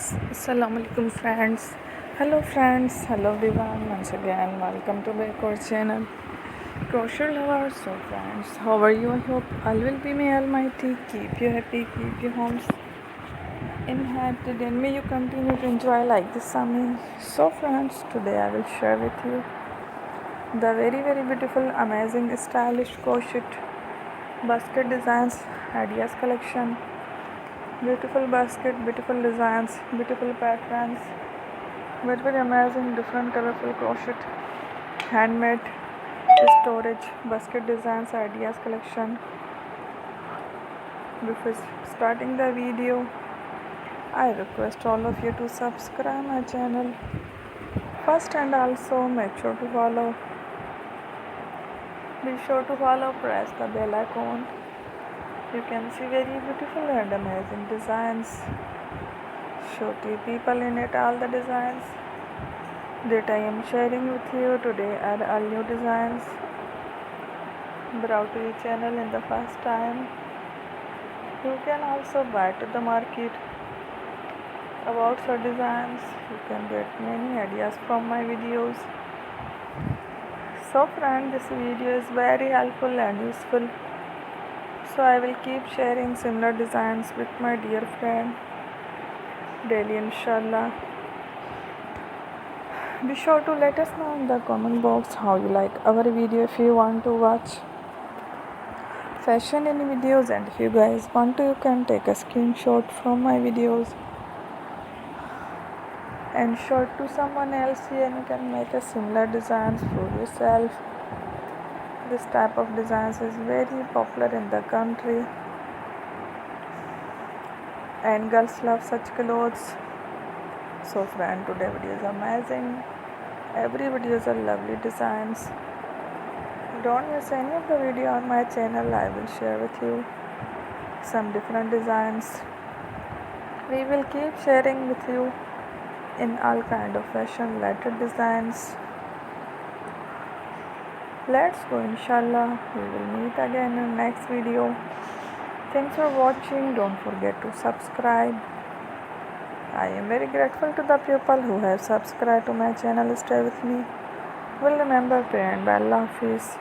Assalamu alaikum friends. Hello everyone. Once again, welcome to my course channel. Crochet lovers, so friends, how are you? I hope all will be may Almighty keep you happy, keep your homes inhabited, and may you continue to enjoy like this summer. So friends, today I will share with you the very beautiful, amazing, stylish crochet basket designs ideas collection. Beautiful basket, beautiful designs, beautiful patterns, very amazing, different colorful crochet, handmade storage, basket designs, ideas collection. Before starting the video, I request all of you to subscribe my channel first and also make sure to follow. Be sure to follow, press the bell icon. You can see very beautiful and amazing designs. Show to people in it all the designs that I am sharing with you today are all new designs brought to the channel in the first time. You can also buy to the market about your designs. You can get many ideas from my videos. So friend, this video is very helpful and useful. So I will keep sharing similar designs with my dear friend daily, inshallah. Be sure to let us know in the comment box how you like our video. If you want to watch fashion in videos, and if you guys want to, you can take a screenshot from my videos and show it to someone else here, and you can make a similar designs for yourself. This type of designs is very popular in the country and girls love such clothes. So friend, today video is amazing. Every video is a lovely designs. Don't miss any of the video on my channel. I will share with you some different designs. We will keep sharing with you in all kind of fashion related designs. Let's go, inshallah. We will meet again in next video. Thanks for watching. Don't forget to subscribe. I am very grateful to the people who have subscribed to my channel. Stay with me. Will remember, pray and Allah Hafiz.